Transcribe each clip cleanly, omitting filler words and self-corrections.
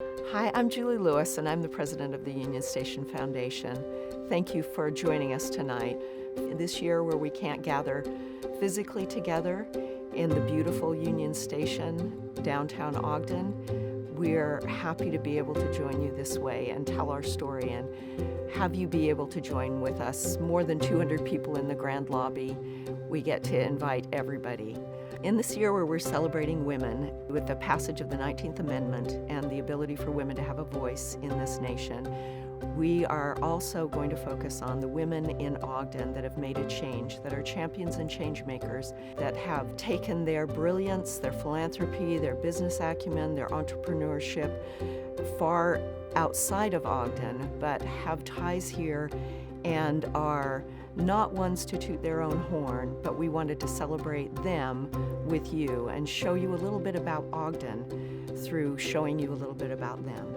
Hi, I'm Julie Lewis, and I'm the president of the Union Station Foundation. Thank you for joining us tonight. This year, where we can't gather physically together in the beautiful Union Station, downtown Ogden, we're happy to be able to join you this way and tell our story and have you be able to join with us. More than 200 people in the grand lobby. We get to invite everybody. In this year where we're celebrating women with the passage of the 19th Amendment and the ability for women to have a voice in this nation, we are also going to focus on the women in Ogden that have made a change, that are champions and change makers, that have taken their brilliance, their philanthropy, their business acumen, their entrepreneurship far outside of Ogden, but have ties here and are not ones to toot their own horn, but we wanted to celebrate them with you and show you a little bit about Ogden through showing you a little bit about them.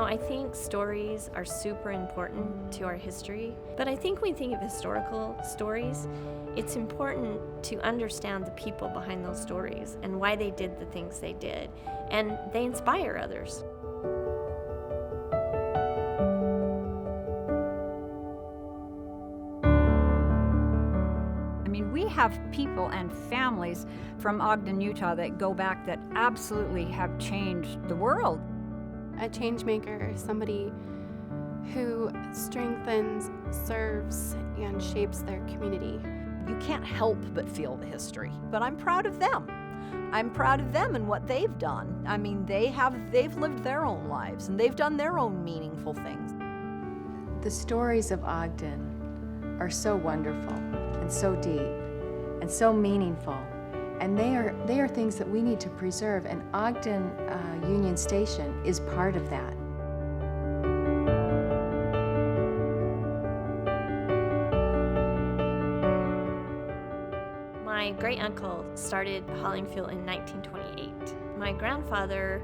I think stories are super important to our history, but I think when we think of historical stories, it's important to understand the people behind those stories and why they did the things they did, and they inspire others. We have people and families from Ogden, Utah that go back that absolutely have changed the world. A changemaker is somebody who strengthens, serves, and shapes their community. You can't help but feel the history, but I'm proud of them. I'm proud of them and what they've done. I mean, they've lived their own lives and they've done their own meaningful things. The stories of Ogden are so wonderful and so deep and so meaningful. And they are things that we need to preserve, and Ogden Union Station is part of that. My great-uncle started hauling fuel in 1928. My grandfather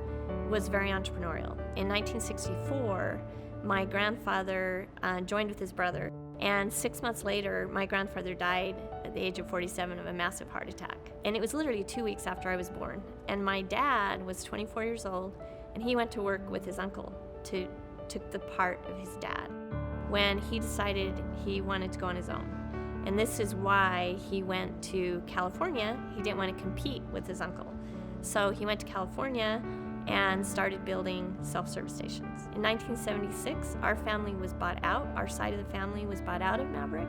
was very entrepreneurial. In 1964, my grandfather joined with his brother, and 6 months later, my grandfather died at the age of 47 of a massive heart attack. And it was literally 2 weeks after I was born. And my dad was 24 years old, and he went to work with his uncle took the part of his dad when he decided he wanted to go on his own. And this is why he went to California. He didn't want to compete with his uncle. So he went to California and started building self-service stations. In 1976, our family was bought out. Our side of the family was bought out of Maverick,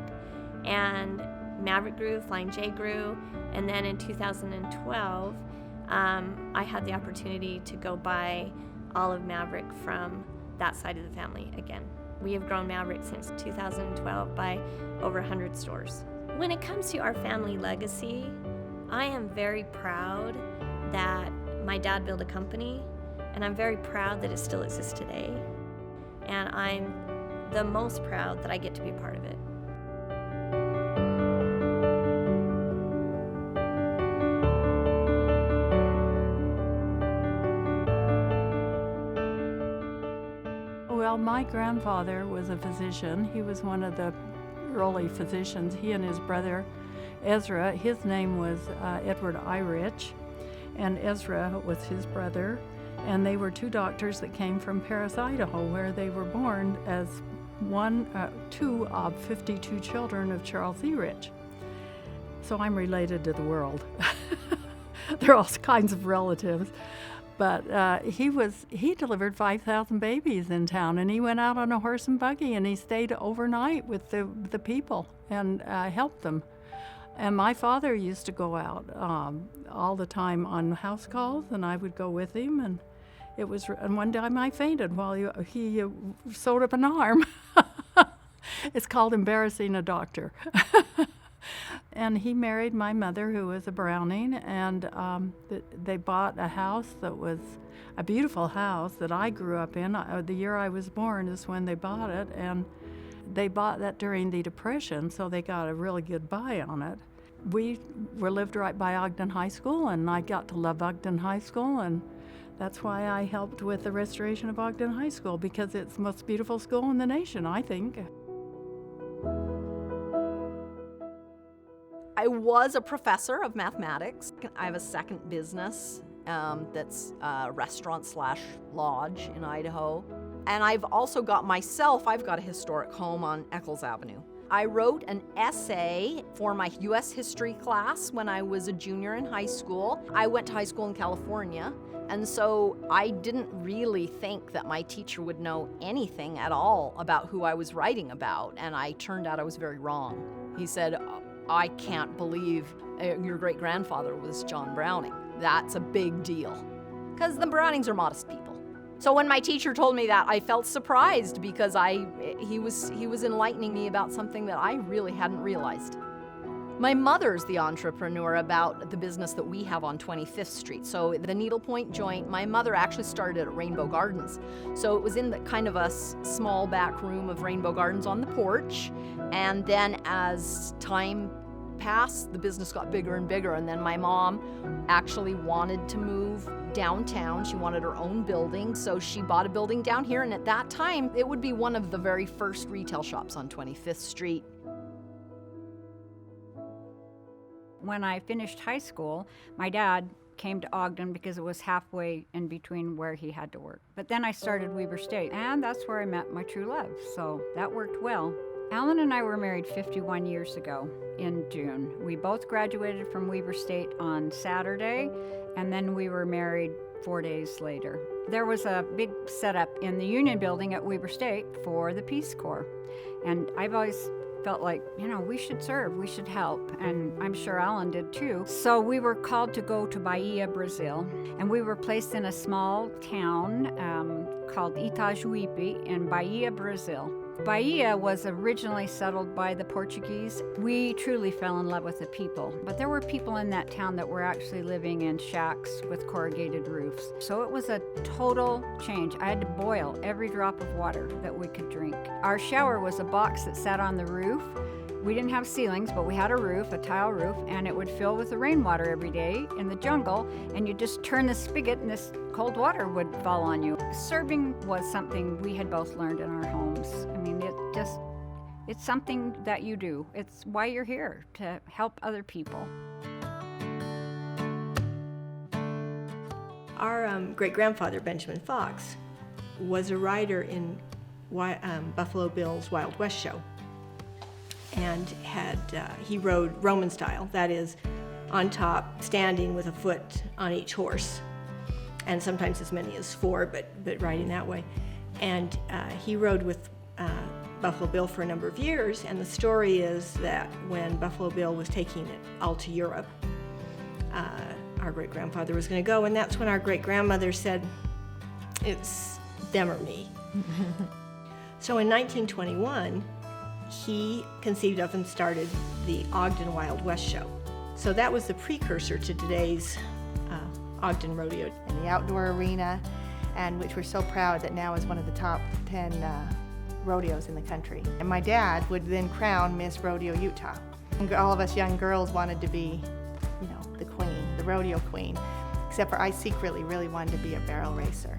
and Maverick grew, Flying J grew, and then in 2012, I had the opportunity to go buy all of Maverick from that side of the family again. We have grown Maverick since 2012 by over 100 stores. When it comes to our family legacy, I am very proud that my dad built a company, and I'm very proud that it still exists today. And I'm the most proud that I get to be a part of it. Well, my grandfather was a physician. He was one of the early physicians. He and his brother, Ezra, his name was Edward Irich, and Ezra was his brother, and they were two doctors that came from Paris, Idaho, where they were born as two of 52 children of Charles E. Rich. So I'm related to the world. There are all kinds of relatives. But he delivered 5,000 babies in town, and he went out on a horse and buggy, and he stayed overnight with the people and helped them. And my father used to go out all the time on house calls, and I would go with him. And one time I fainted while he sewed up an arm. It's called embarrassing a doctor. And he married my mother, who was a Browning, and they bought a house that was a beautiful house that I grew up in. The year I was born is when they bought it, and they bought that during the Depression, so they got a really good buy on it. we lived right by Ogden High School, and I got to love Ogden High School, and that's why I helped with the restoration of Ogden High School, because it's the most beautiful school in the nation, I think. I was a professor of mathematics. I have a second business that's a restaurant/lodge in Idaho. And I've also got I've got a historic home on Eccles Avenue. I wrote an essay for my U.S. history class when I was a junior in high school. I went to high school in California, and so I didn't really think that my teacher would know anything at all about who I was writing about, and I turned out I was very wrong. He said, "I can't believe your great-grandfather was John Browning. That's a big deal." Because the Brownings are modest people. So when my teacher told me that, I felt surprised because he was enlightening me about something that I really hadn't realized. My mother's the entrepreneur about the business that we have on 25th Street. So the Needlepoint Joint, my mother actually started at Rainbow Gardens. So it was in the kind of a small back room of Rainbow Gardens on the porch. And then as time passed, the business got bigger and bigger. And then my mom actually wanted to move downtown. She wanted her own building, so she bought a building down here, and at that time it would be one of the very first retail shops on 25th Street. When I finished high school, my dad came to Ogden because it was halfway in between where he had to work. But then I started Weber State, and that's where I met my true love, so that worked well. Alan and I were married 51 years ago in June. We both graduated from Weber State on Saturday, and then we were married 4 days later. There was a big setup in the Union Building at Weber State for the Peace Corps, and I've always felt like, we should serve, we should help, and I'm sure Alan did too. So we were called to go to Bahia, Brazil, and we were placed in a small town called Itajuípe in Bahia, Brazil. Bahia was originally settled by the Portuguese. We truly fell in love with the people, but there were people in that town that were actually living in shacks with corrugated roofs. So it was a total change. I had to boil every drop of water that we could drink. Our shower was a box that sat on the roof. We didn't have ceilings, but we had a roof, a tile roof, and it would fill with the rainwater every day in the jungle, and you just turn the spigot and this cold water would fall on you. Serving was something we had both learned in our homes. I mean, it's something that you do. It's why you're here, to help other people. Our great-grandfather, Benjamin Fox, was a writer in Buffalo Bill's Wild West show. And he rode Roman style, that is, on top, standing with a foot on each horse, and sometimes as many as 4, but riding that way. And he rode with Buffalo Bill for a number of years, and the story is that when Buffalo Bill was taking it all to Europe, our great-grandfather was going to go, and that's when our great-grandmother said, "It's them or me." So in 1921, he conceived of and started the Ogden Wild West show. So that was the precursor to today's Ogden Rodeo. In the outdoor arena, and which we're so proud that now is one of the top 10 rodeos in the country. And my dad would then crown Miss Rodeo Utah. And all of us young girls wanted to be, the queen, the rodeo queen, except for I secretly really wanted to be a barrel racer.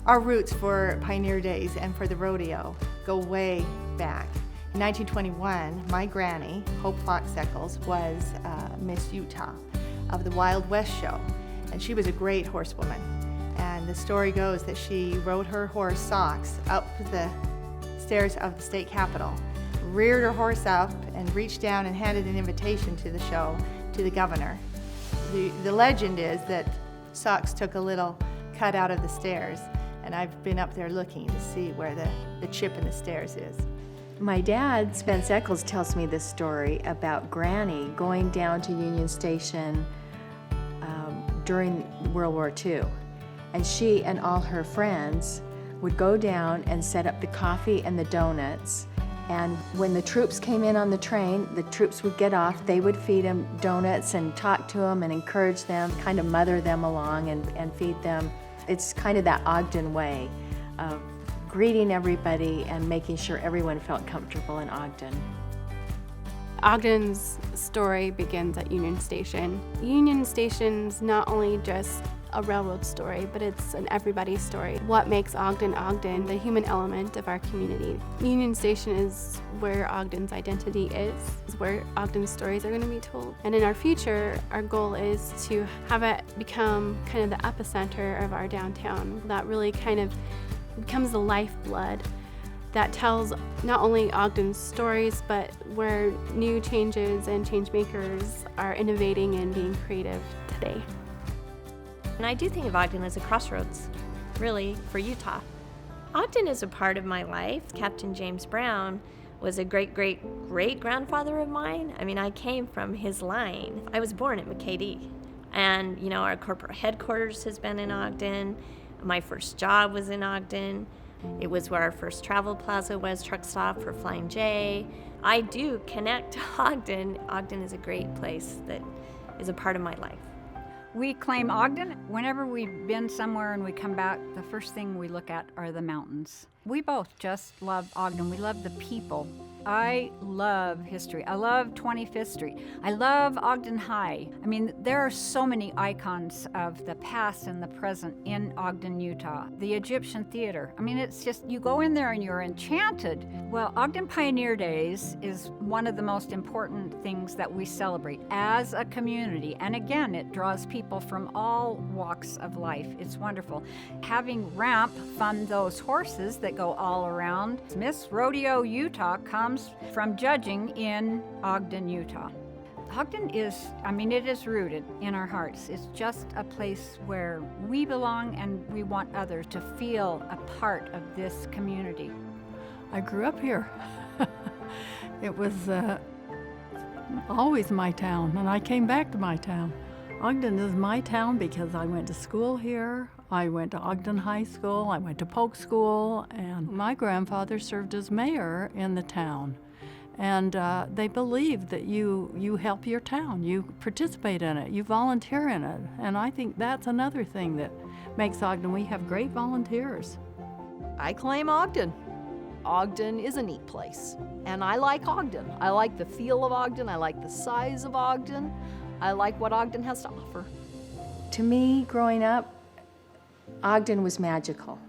Our roots for Pioneer Days and for the rodeo go way back. In 1921, my granny, Hope Fox Eccles, was Miss Utah of the Wild West show, and she was a great horsewoman. And the story goes that she rode her horse Socks up the stairs of the state capitol, reared her horse up, and reached down and handed an invitation to the show to the governor. The legend is that Socks took a little cut out of the stairs, and I've been up there looking to see where the chip in the stairs is. My dad, Spence Eccles, tells me this story about Granny going down to Union Station during World War II. And she and all her friends would go down and set up the coffee and the donuts. And when the troops came in on the train, the troops would get off, they would feed them donuts and talk to them and encourage them, kind of mother them along and feed them. It's kind of that Ogden way of greeting everybody and making sure everyone felt comfortable in Ogden. Ogden's story begins at Union Station. Union Station's not only just a railroad story, but it's an everybody story. What makes Ogden Ogden, the human element of our community. Union Station is where Ogden's identity is where Ogden's stories are going to be told. And in our future, our goal is to have it become kind of the epicenter of our downtown. That really kind of becomes the lifeblood that tells not only Ogden's stories, but where new changes and change makers are innovating and being creative today. And I do think of Ogden as a crossroads, really, for Utah. Ogden is a part of my life. Captain James Brown was a great-great-great-grandfather of mine. I mean, I came from his line. I was born at McKay-Dee. And, you know, our corporate headquarters has been in Ogden. My first job was in Ogden. It was where our first travel plaza was, truck stop for Flying J. I do connect to Ogden. Ogden is a great place that is a part of my life. We claim Ogden. Whenever we've been somewhere and we come back, the first thing we look at are the mountains. We both just love Ogden. We love the people. I love history. I love 25th Street. I love Ogden High. I mean, there are so many icons of the past and the present in Ogden, Utah. The Egyptian Theater. I mean, it's just, you go in there and you're enchanted. Well, Ogden Pioneer Days is one of the most important things that we celebrate as a community. And again, it draws people from all walks of life. It's wonderful. Having Ramp fund those horses that go all around. Miss Rodeo Utah comes from judging in Ogden, Utah. Ogden is, it is rooted in our hearts. It's just a place where we belong and we want others to feel a part of this community. I grew up here. It was always my town, and I came back to my town. Ogden is my town because I went to school here. I went to Ogden High School, I went to Polk School, and my grandfather served as mayor in the town. And they believe that you help your town, you participate in it, you volunteer in it. And I think that's another thing that makes Ogden, we have great volunteers. I claim Ogden. Ogden is a neat place, and I like Ogden. I like the feel of Ogden, I like the size of Ogden, I like what Ogden has to offer. To me, growing up, Ogden was magical.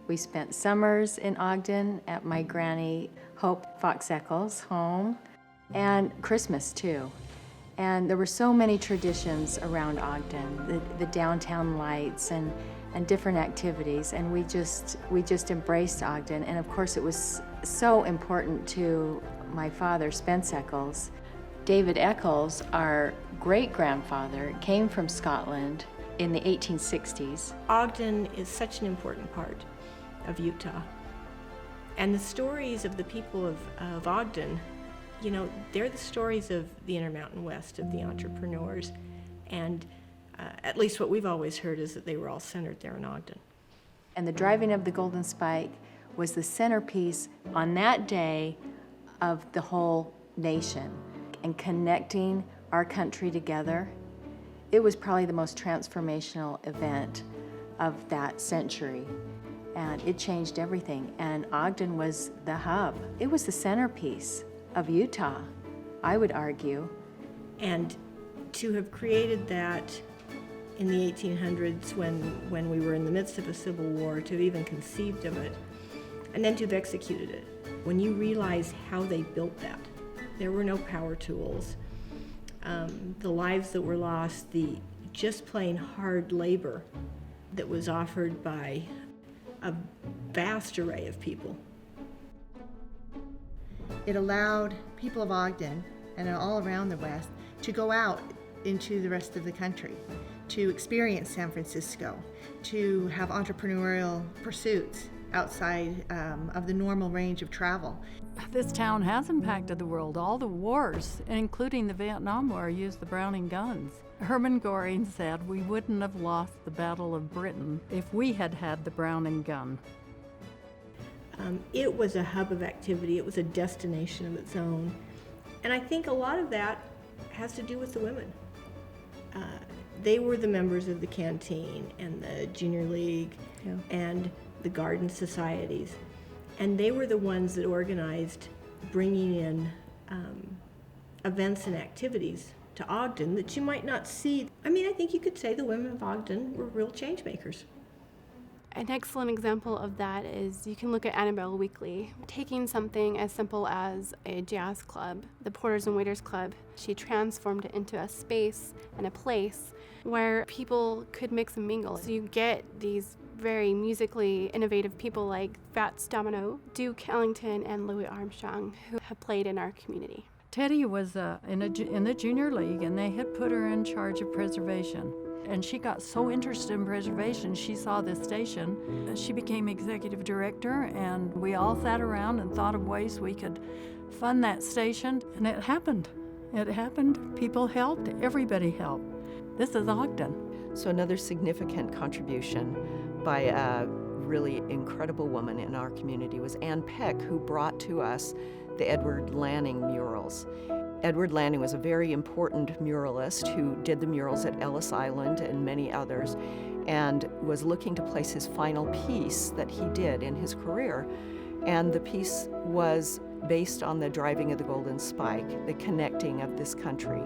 We spent summers in Ogden at my Granny Hope Fox Eccles' home, and Christmas too. And there were so many traditions around Ogden, the downtown lights and different activities, and we just embraced Ogden. And of course it was so important to my father, Spence Eccles. David Eccles, our great-grandfather, came from Scotland in the 1860s. Ogden is such an important part of Utah. And the stories of the people of Ogden, you know, they're the stories of the Intermountain West, of the entrepreneurs. And at least what we've always heard is that they were all centered there in Ogden. And the driving of the Golden Spike was the centerpiece on that day of the whole nation and connecting our country together. It was probably the most transformational event of that century, and it changed everything. And Ogden was the hub. It was the centerpiece of Utah, I would argue. And to have created that in the 1800s when we were in the midst of a civil war, to have even conceived of it, and then to have executed it. When you realize how they built that, there were no power tools. The lives that were lost, the just plain hard labor that was offered by a vast array of people. It allowed people of Ogden and all around the West to go out into the rest of the country, to experience San Francisco, to have entrepreneurial pursuits outside of the normal range of travel. This town has impacted the world. All the wars, including the Vietnam War, used the Browning guns. Hermann Göring said we wouldn't have lost the Battle of Britain if we had had the Browning gun. It was a hub of activity. It was a destination of its own. And I think a lot of that has to do with the women. They were the members of the canteen and the junior league and the garden societies. And they were the ones that organized bringing in events and activities to Ogden that you might not see. I mean, I think you could say the women of Ogden were real change makers. An excellent example of that is you can look at Annabelle Weekly. Taking something as simple as a jazz club, the Porters and Waiters Club, she transformed it into a space and a place where people could mix and mingle. So you get these very musically innovative people like Fats Domino, Duke Ellington, and Louis Armstrong, who have played in our community. Teddy was in the junior league, and they had put her in charge of preservation. And she got so interested in preservation, she saw this station. She became executive director, and we all sat around and thought of ways we could fund that station, and it happened. It happened. People helped. Everybody helped. This is Ogden. So another significant contribution by a really incredible woman in our community was Ann Peck, who brought to us the Edward Lanning murals. Edward Lanning was a very important muralist who did the murals at Ellis Island and many others, and was looking to place his final piece that he did in his career. And the piece was based on the driving of the Golden Spike, the connecting of this country.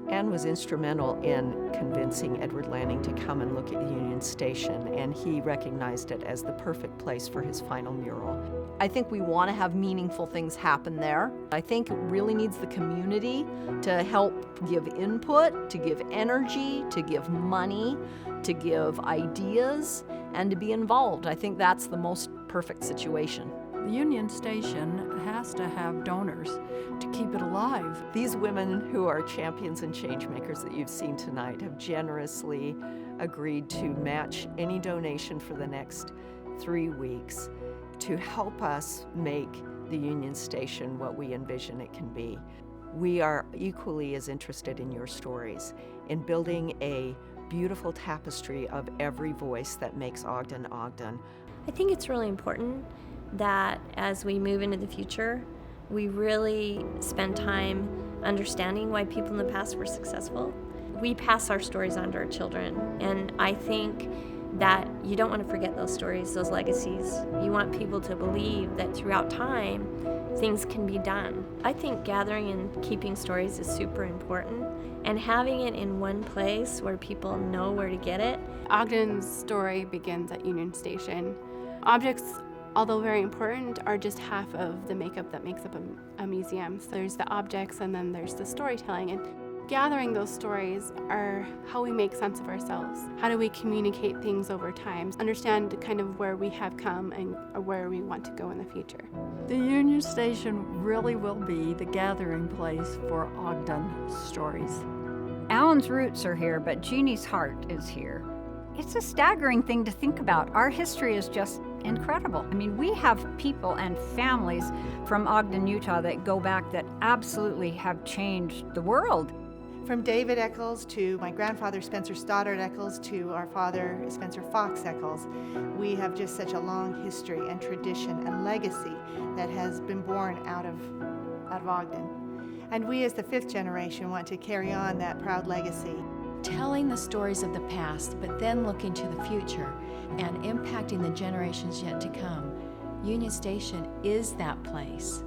Anne was instrumental in convincing Edward Lanning to come and look at Union Station, and he recognized it as the perfect place for his final mural. I think we want to have meaningful things happen there. I think it really needs the community to help give input, to give energy, to give money, to give ideas, and to be involved. I think that's the most perfect situation. The Union Station has to have donors to keep it alive. These women who are champions and change makers that you've seen tonight have generously agreed to match any donation for the next 3 weeks to help us make the Union Station what we envision it can be. We are equally as interested in your stories, in building a beautiful tapestry of every voice that makes Ogden, Ogden. I think it's really important that as we move into the future, we really spend time understanding why people in the past were successful. We pass our stories on to our children, and I think that you don't want to forget those stories, those legacies. You want people to believe that throughout time, things can be done. I think gathering and keeping stories is super important, and having it in one place where people know where to get it. Ogden's story begins at Union Station. Objects, although very important, are just half of the makeup that makes up a museum. So there's the objects, and then there's the storytelling. And gathering those stories are how we make sense of ourselves. How do we communicate things over time? Understand kind of where we have come and where we want to go in the future. The Union Station really will be the gathering place for Ogden stories. Alan's roots are here, but Jeannie's heart is here. It's a staggering thing to think about. Our history is just incredible. I mean, we have people and families from Ogden, Utah that go back that absolutely have changed the world. From David Eccles to my grandfather Spencer Stoddard Eccles to our father Spencer Fox Eccles, we have just such a long history and tradition and legacy that has been born out of Ogden. And we as the fifth generation want to carry on that proud legacy. Telling the stories of the past, but then looking to the future and impacting the generations yet to come. Union Station is that place.